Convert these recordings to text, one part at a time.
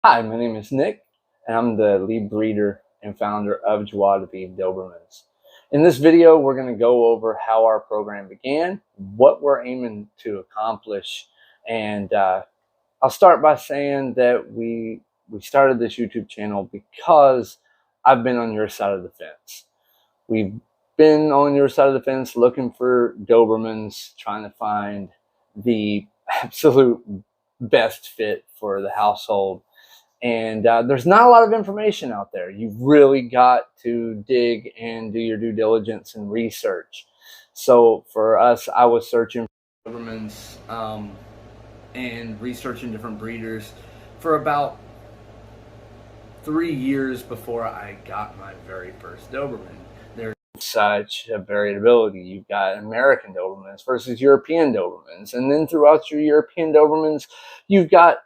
Hi, my name is Nick, and I'm the lead breeder and founder of Joie De Vivre Dobermans. In this video, we're going to go over how our program began, what we're aiming to accomplish, and I'll start by saying that we started this YouTube channel because I've been on your side of the fence. We've been on your side of the fence looking for Dobermans, trying to find the absolute best fit for the household. And there's not a lot of information out there. You've really got to dig and do your due diligence and research. So for us, I was searching for Dobermans and researching different breeders for about 3 years before I got my very first Doberman. There's such a variability. You've got American Dobermans versus European Dobermans. And then throughout your European Dobermans, you've got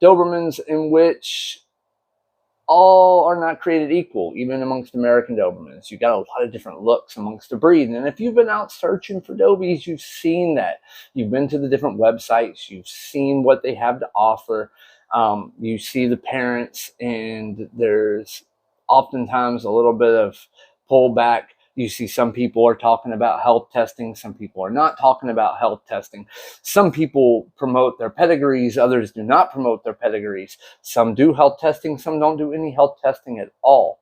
Dobermans in which all are not created equal, even amongst American Dobermans. You've got a lot of different looks amongst the breed. And if you've been out searching for Dobies, you've seen that. You've been to the different websites. You've seen what they have to offer. You see the parents, and there's oftentimes a little bit of pullback. You see some people are talking about health testing. Some people are not talking about health testing. Some people promote their pedigrees. Others do not promote their pedigrees. Some do health testing. Some don't do any health testing at all.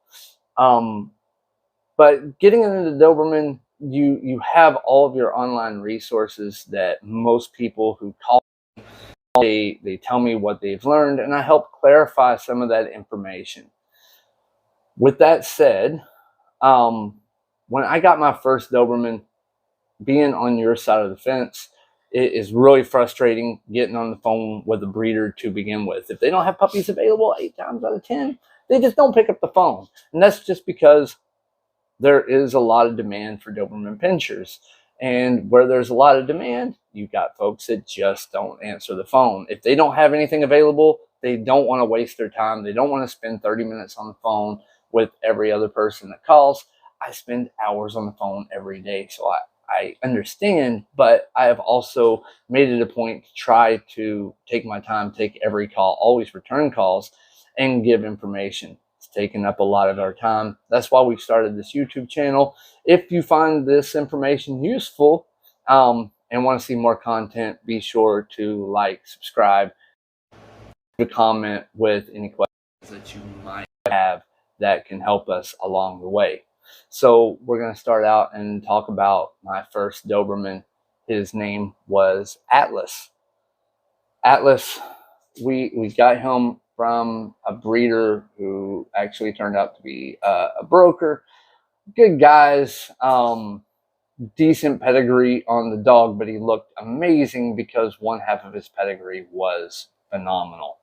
But getting into the Doberman, you have all of your online resources that most people who call, they tell me what they've learned, and I help clarify some of that information. With that said, when I got my first Doberman, being on your side of the fence, it is really frustrating getting on the phone with a breeder to begin with. If they don't have puppies available 8 times out of 10, they just don't pick up the phone. And that's just because there is a lot of demand for Doberman pinschers. And where there's a lot of demand, you've got folks that just don't answer the phone. If they don't have anything available, they don't want to waste their time. They don't want to spend 30 minutes on the phone with every other person that calls. I spend hours on the phone every day, so I understand, but I have also made it a point to try to take my time, take every call, always return calls, and give information. It's taken up a lot of our time. That's why we started this YouTube channel. If you find this information useful and want to see more content, be sure to like, subscribe, leave a comment with any questions that you might have that can help us along the way. So we're going to start out and talk about my first Doberman. His name was Atlas. Atlas, we got him from a breeder who actually turned out to be a broker. Good guys, decent pedigree on the dog, but he looked amazing because one half of his pedigree was phenomenal.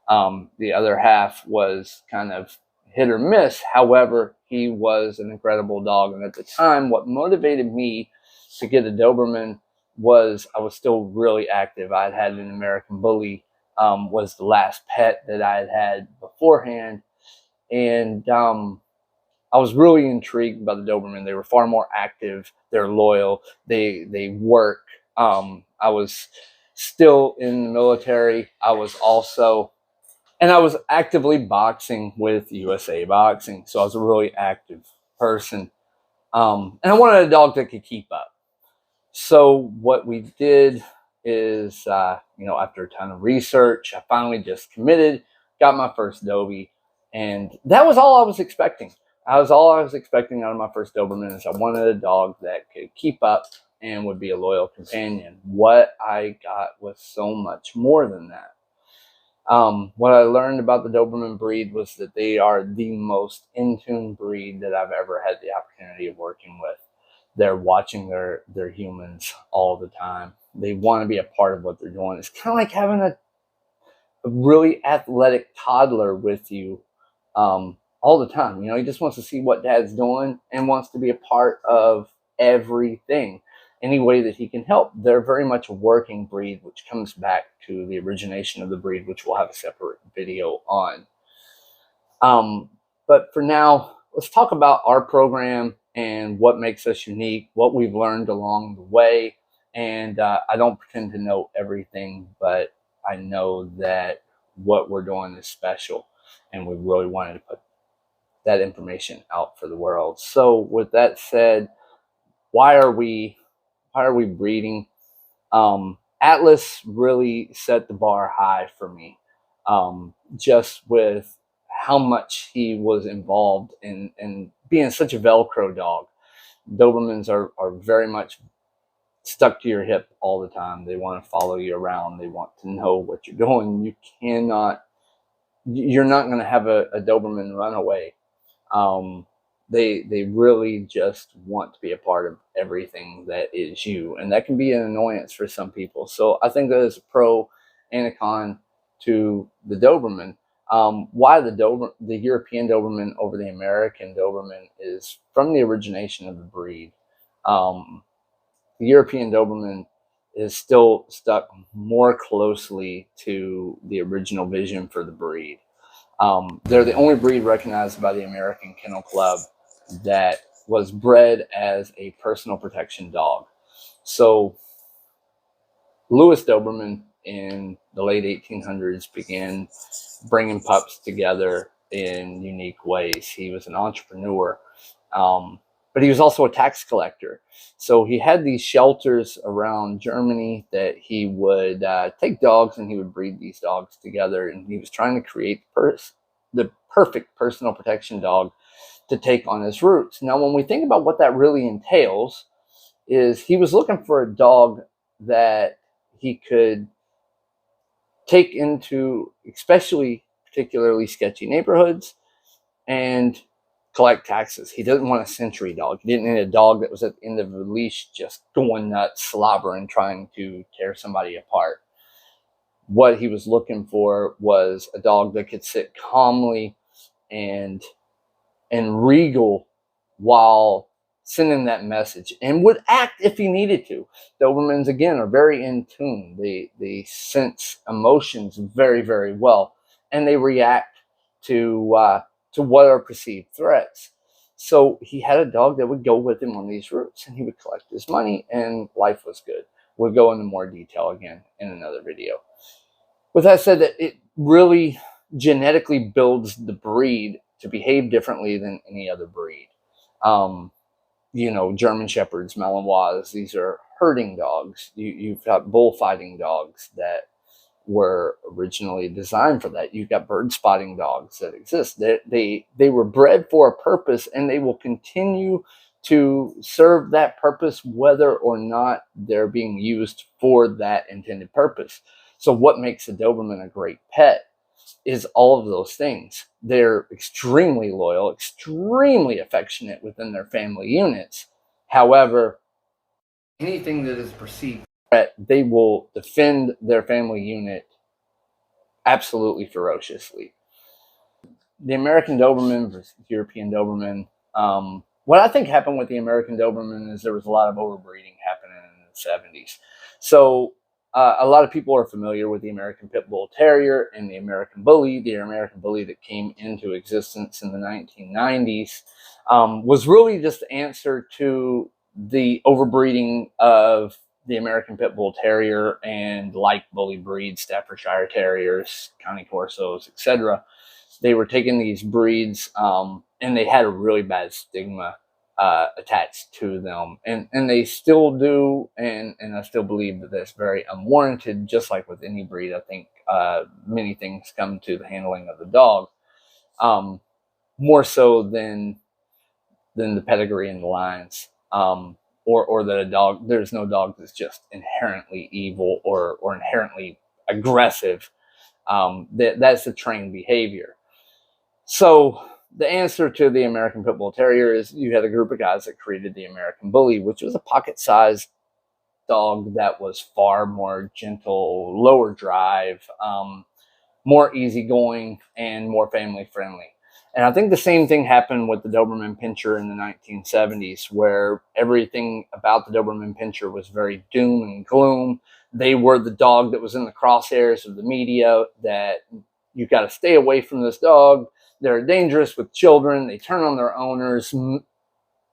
The other half was kind of hit or miss. However, he was an incredible dog. And at the time, what motivated me to get a Doberman was I was still really active. I had an American Bully, was the last pet that I had beforehand. And I was really intrigued by the Doberman. They were far more active. They're loyal. They work. I was still in the military. I was actively boxing with USA Boxing. So I was a really active person. And I wanted a dog that could keep up. So what we did is, after a ton of research, I finally just committed, got my first Dobie. And that was all I was expecting. All I was expecting out of my first Doberman is I wanted a dog that could keep up and would be a loyal companion. What I got was so much more than that. What I learned about the Doberman breed was that they are the most in-tune breed that I've ever had the opportunity of working with. They're watching their humans all the time. They want to be a part of what they're doing. It's kind of like having a really athletic toddler with you all the time. He just wants to see what dad's doing and wants to be a part of everything. Any way that he can help. They're very much a working breed, which comes back to the origination of the breed, which we'll have a separate video on. But for now, let's talk about our program and what makes us unique, what we've learned along the way. And I don't pretend to know everything, but I know that what we're doing is special, and we really wanted to put that information out for the world. So with that said, why are we breeding? Atlas really set the bar high for me, just with how much he was involved in being such a Velcro dog. Dobermans are very much stuck to your hip all the time. They want to follow you around. They want to know what you're doing. You're not going to have a Doberman run away. They really just want to be a part of everything that is you, and that can be an annoyance for some people. So I think that is a pro and a con to the Doberman. Why the European Doberman over the American Doberman is from the origination of the breed. The European Doberman is still stuck more closely to the original vision for the breed. They're the only breed recognized by the American Kennel Club that was bred as a personal protection dog. So Louis Doberman in the late 1800s began bringing pups together in unique ways. He was an entrepreneur, but he was also a tax collector. So he had these shelters around Germany that he would take dogs and he would breed these dogs together. And he was trying to create the perfect personal protection dog to take on his roots. Now, when we think about what that really entails, is he was looking for a dog that he could take into particularly sketchy neighborhoods and collect taxes. He doesn't want a century dog. He didn't need a dog that was at the end of the leash just going nuts, slobbering, trying to tear somebody apart. What he was looking for was a dog that could sit calmly and regal while sending that message, and would act if he needed to. Dobermans, again, are very in tune. They sense emotions very, very well, and they react to what are perceived threats. So he had a dog that would go with him on these routes, and he would collect his money, and life was good. We'll go into more detail again in another video. With that said, that it really genetically builds the breed to behave differently than any other breed. German Shepherds, Malinois, these are herding dogs. You've got bullfighting dogs that were originally designed for that. You've got bird spotting dogs that exist. They were bred for a purpose, and they will continue to serve that purpose whether or not they're being used for that intended purpose. So what makes a Doberman a great pet is all of those things. They're extremely loyal, extremely affectionate within their family units. However, anything that is perceived threat, they will defend their family unit absolutely ferociously. The American Doberman versus European Doberman. What I think happened with the American Doberman is there was a lot of overbreeding happening in the 70s. So a lot of people are familiar with the American Pit Bull Terrier and the American Bully. The American Bully that came into existence in the 1990s was really just the answer to the overbreeding of the American Pit Bull Terrier and like bully breeds, Staffordshire Terriers, County Corsos, etc. They were taking these breeds and they had a really bad stigma attached to them, and they still do, and I still believe that that's very unwarranted. Just like with any breed, I think many things come to the handling of the dog, more so than the pedigree and the lines, or that there's no dog that's just inherently evil or inherently aggressive. That's a trained behavior. So the answer to the American Pit Bull Terrier is you had a group of guys that created the American Bully, which was a pocket-sized dog that was far more gentle, lower drive, more easygoing, and more family-friendly. And I think the same thing happened with the Doberman Pinscher in the 1970s, where everything about the Doberman Pinscher was very doom and gloom. They were the dog that was in the crosshairs of the media, that you got to stay away from this dog. They're dangerous with children. They turn on their owners.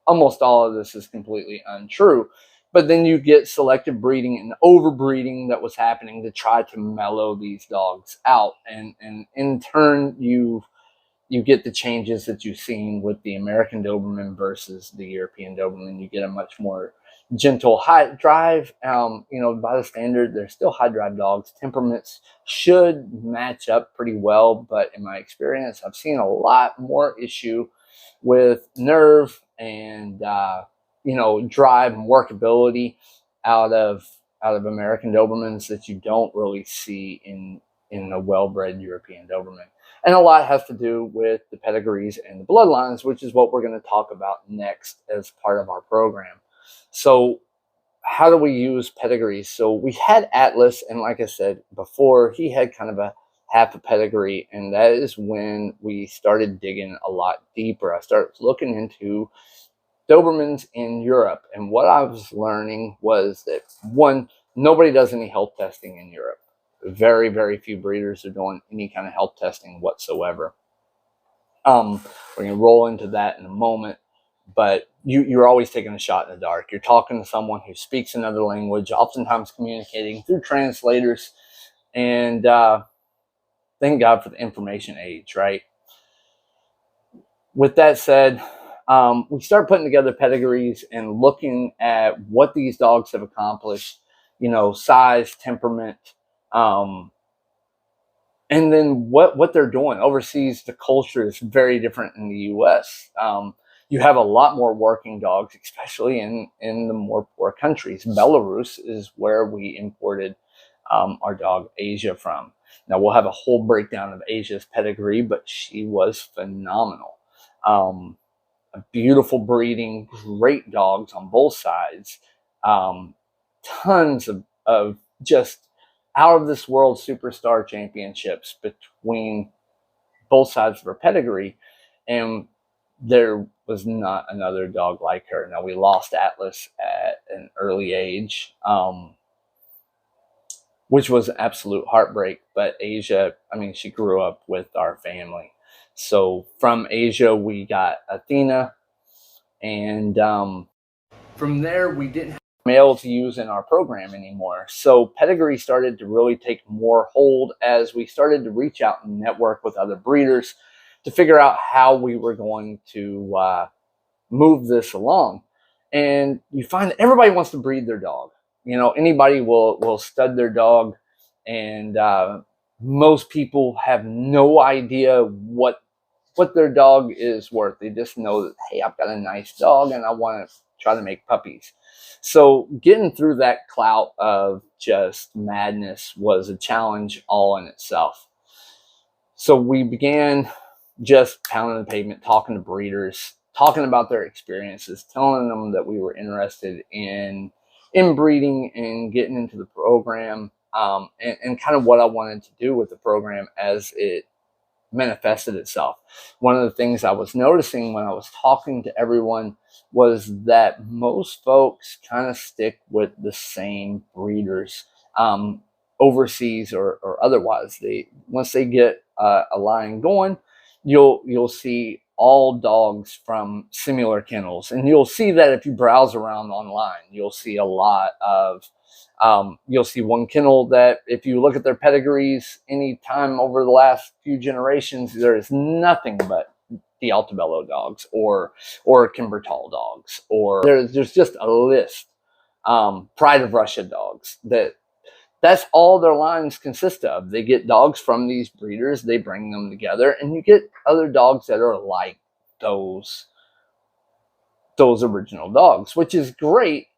Almost all of this is completely untrue. But then you get selective breeding and overbreeding that was happening to try to mellow these dogs out. And in turn, you get the changes that you've seen with the American Doberman versus the European Doberman. You get a much more gentle high drive. By the standard, they're still high drive dogs. Temperaments should match up pretty well, but in my experience, I've seen a lot more issue with nerve and drive and workability out of American Dobermans that you don't really see in a well-bred European Doberman. And a lot has to do with the pedigrees and the bloodlines, which is what we're going to talk about next as part of our program. So how do we use pedigrees? So we had Atlas, and like I said before, he had kind of a half a pedigree, and that is when we started digging a lot deeper. I started looking into Dobermans in Europe, and what I was learning was that, one, nobody does any health testing in Europe. Very, very few breeders are doing any kind of health testing whatsoever. We're going to roll into that in a moment, but you're always taking a shot in the dark. You're talking to someone who speaks another language, oftentimes communicating through translators, and thank God for the information age, right? With that said, we start putting together pedigrees and looking at what these dogs have accomplished, size, temperament, and then what they're doing. Overseas, the culture is very different in the U.S. You have a lot more working dogs, especially in the more poor countries. Belarus is where we imported our dog Asia from. Now, we'll have a whole breakdown of Asia's pedigree, but she was phenomenal. A beautiful breeding, great dogs on both sides. Tons of just out of this world superstar championships between both sides of her pedigree, and there was not another dog like her. Now, we lost Atlas at an early age, which was an absolute heartbreak, but Asia, she grew up with our family. So from Asia, we got Athena, and from there, we didn't have male to use in our program anymore. So pedigree started to really take more hold as we started to reach out and network with other breeders to figure out how we were going to move this along. And you find that everybody wants to breed their dog. Anybody will stud their dog, and most people have no idea what their dog is worth. They just know that, hey, I've got a nice dog and I want to try to make puppies. So getting through that clout of just madness was a challenge all in itself. So we began just pounding the pavement, talking to breeders, talking about their experiences, telling them that we were interested in breeding and getting into the program, and kind of what I wanted to do with the program as it manifested itself. One of the things I was noticing when I was talking to everyone was that most folks kind of stick with the same breeders, overseas or otherwise. Once they get a line going, you'll see all dogs from similar kennels, and you'll see that if you browse around online, you'll see a lot of you'll see one kennel that, if you look at their pedigrees any time over the last few generations, there is nothing but the Altobello dogs or Kimbertall dogs, or there's just a list. Pride of Russia dogs. That's all their lines consist of. They get dogs from these breeders, they bring them together, and you get other dogs that are like those original dogs, which is great.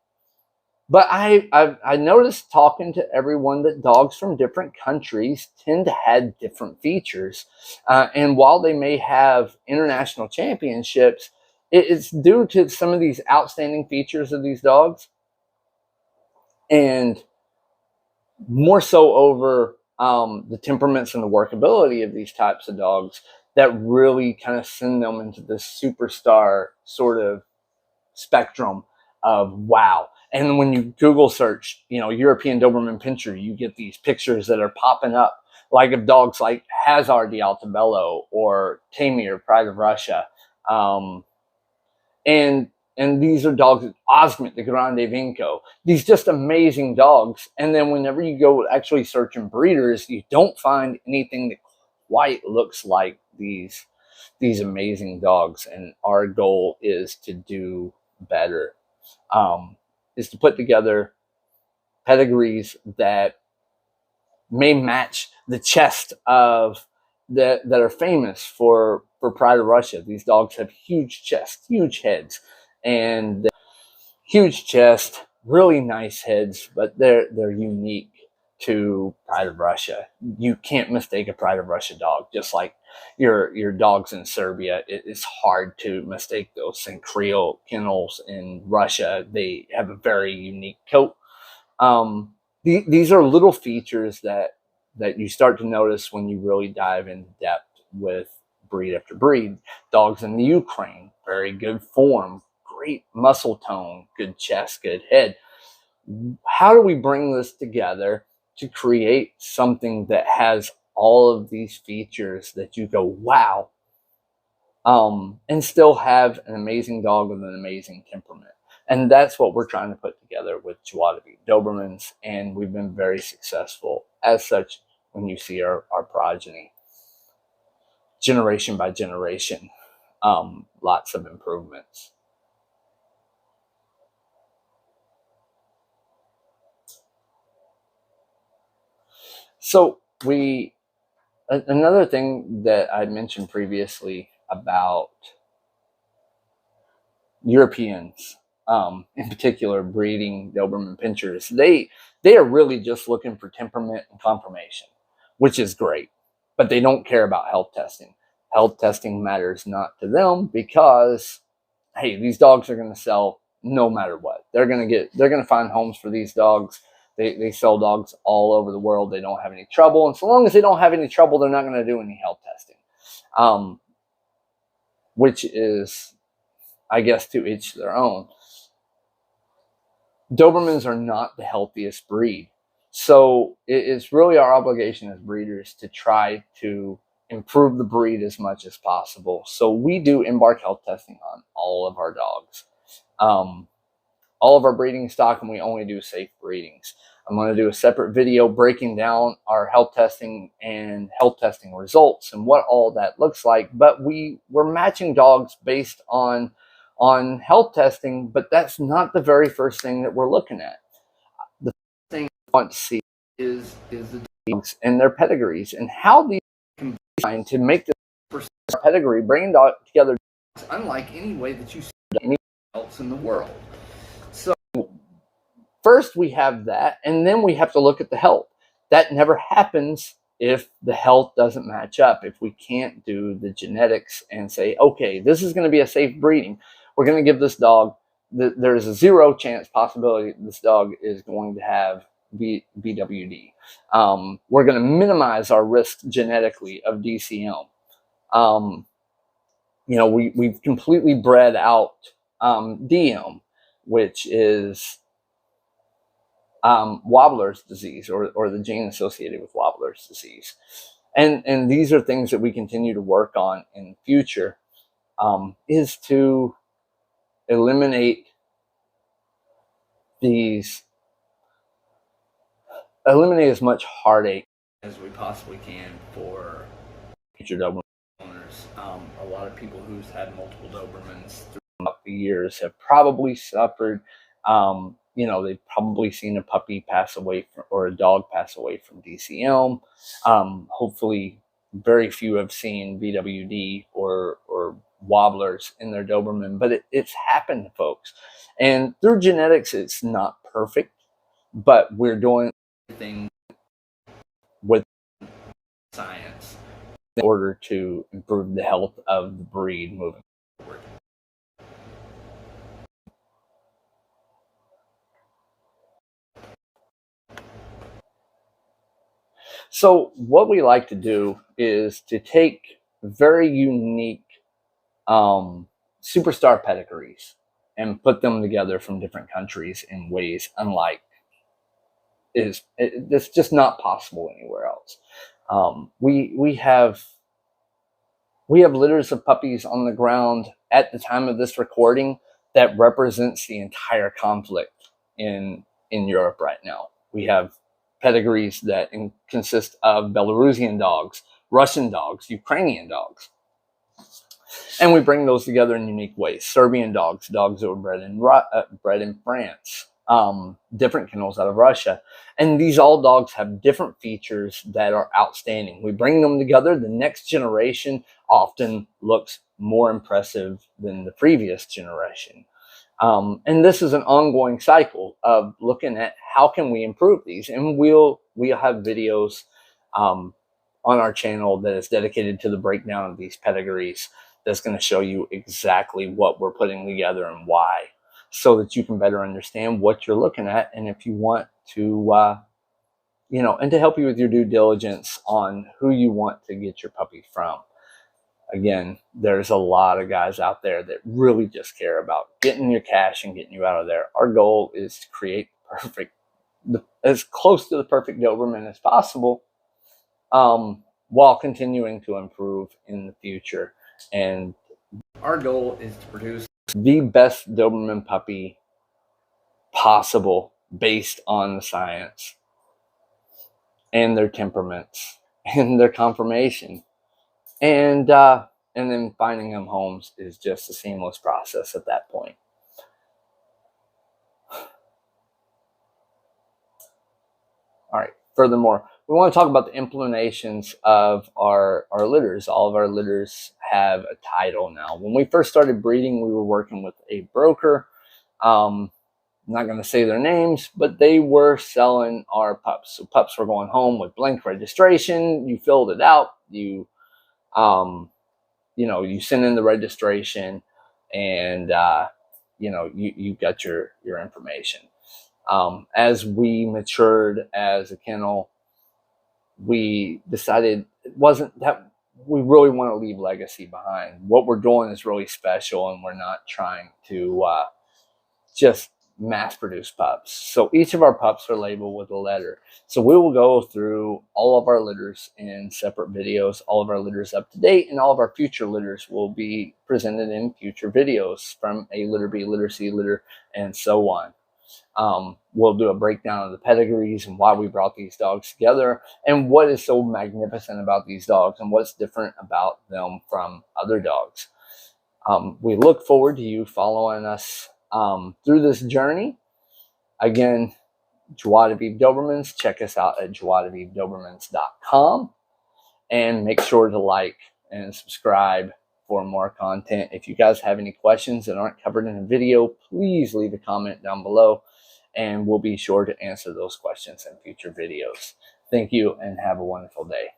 But I noticed, talking to everyone, that dogs from different countries tend to have different features. And while they may have international championships, it's due to some of these outstanding features of these dogs, and more so over the temperaments and the workability of these types of dogs, that really kind of send them into this superstar sort of spectrum of wow. And when you Google search, European Doberman Pinscher, you get these pictures that are popping up, like of dogs like Hazard the Altobello or Tamir, Pride of Russia. And And these are dogs, Osmond, the Grande Vinco, these just amazing dogs. And then whenever you go actually searching breeders, you don't find anything that quite looks like these amazing dogs. And our goal is to do better, is to put together pedigrees that may match the chest of that are famous for Pride of Russia. These dogs have huge chests, huge heads, and huge chest, really nice heads, but they're unique to Pride of Russia. You can't mistake a Pride of Russia dog, just like your dogs in Serbia. It's hard to mistake those. And Creole kennels in Russia, they have a very unique coat. These are little features that you start to notice when you really dive into depth with breed after breed. Dogs in the Ukraine, very good form, great muscle tone, good chest, good head. How do we bring this together to create something that has all of these features that you go, wow, and still have an amazing dog with an amazing temperament? And that's what we're trying to put together with Joie De Vivre Dobermans, and we've been very successful as such. When you see our progeny, generation by generation, lots of improvements. So another thing that I mentioned previously about Europeans, in particular breeding Doberman pinchers, they are really just looking for temperament and conformation, which is great, but they don't care about health testing. Health testing matters not to them because, hey, these dogs are going to sell no matter what. They're going to find homes for these dogs. They sell dogs all over the world. They don't have any trouble. And so long as they don't have any trouble, they're not going to do any health testing, which is, I guess, to each their own. Dobermans are not the healthiest breed. So it's really our obligation as breeders to try to improve the breed as much as possible. So we do embark health testing on all of our dogs, all of our breeding stock, and we only do safe breedings. I'm going to do a separate video breaking down our health testing and health testing results and what all that looks like. But we're matching dogs based on health testing, but that's not the very first thing that we're looking at. The first thing I want to see is the dogs and their pedigrees and how these can be designed to make this pedigree, bringing together dogs unlike any way that you see anywhere else in the world. So first we have that, and then we have to look at the health. That never happens if the health doesn't match up. If we can't do the genetics and say, okay, this is going to be a safe breeding. We're going to give this dog, there's a 0 chance possibility this dog is going to have BWD. We're going to minimize our risk genetically of DCM. We've completely bred out DM, which is Wobbler's disease, or the gene associated with Wobbler's disease. And these are things that we continue to work on in the future, is to eliminate as much heartache as we possibly can for future Doberman owners. A lot of people who's had multiple Dobermans throughout the years have probably suffered. They've probably seen a puppy pass away or a dog pass away from DCM. Hopefully, very few have seen VWD or wobblers in their Doberman, but it's happened to folks. And through genetics, it's not perfect, but we're doing everything with science in order to improve the health of the breed moving forward. So what we like to do is to take very unique superstar pedigrees and put them together from different countries in ways unlike it's just not possible anywhere else. We have litters of puppies on the ground at the time of this recording that represents the entire conflict in Europe right now. We have pedigrees that consist of Belarusian dogs, Russian dogs, Ukrainian dogs. And we bring those together in unique ways. Serbian dogs, dogs that were bred in France, different kennels out of Russia. And these all dogs have different features that are outstanding. We bring them together. The next generation often looks more impressive than the previous generation. And this is an ongoing cycle of looking at how can we improve these. And we'll have videos on our channel that is dedicated to the breakdown of these pedigrees. That's going to show you exactly what we're putting together and why, so that you can better understand what you're looking at. And if you want to, and to help you with your due diligence on who you want to get your puppy from. Again, there's a lot of guys out there that really just care about getting your cash and getting you out of there. Our goal is to create as close to the perfect Doberman as possible, while continuing to improve in the future. And our goal is to produce the best Doberman puppy possible based on the science and their temperaments and their conformation. And then finding them homes is just a seamless process at that point. All right. Furthermore, we want to talk about the implementations of our litters. All of our litters have a title now. When we first started breeding, we were working with a broker. I'm not going to say their names, but they were selling our pups. So pups were going home with blank registration. You filled it out. You send in the registration, and you got your information. As we matured as a kennel, we decided it wasn't that we really want to leave legacy behind. What we're doing is really special, and we're not trying to just mass produce pups. So each of our pups are labeled with a letter. So we will go through all of our litters in separate videos, all of our litters up to date, and all of our future litters will be presented in future videos from a litter B, litter C, litter, and so on. We'll do a breakdown of the pedigrees and why we brought these dogs together and what is so magnificent about these dogs and what's different about them from other dogs. We look forward to you following us through this journey. Again, Joie De Vivre Dobermans. Check us out at joiedevivredobermans.com, and make sure to like and subscribe for more content. If you guys have any questions that aren't covered in a video, please leave a comment down below, and we'll be sure to answer those questions in future videos. Thank you, and have a wonderful day.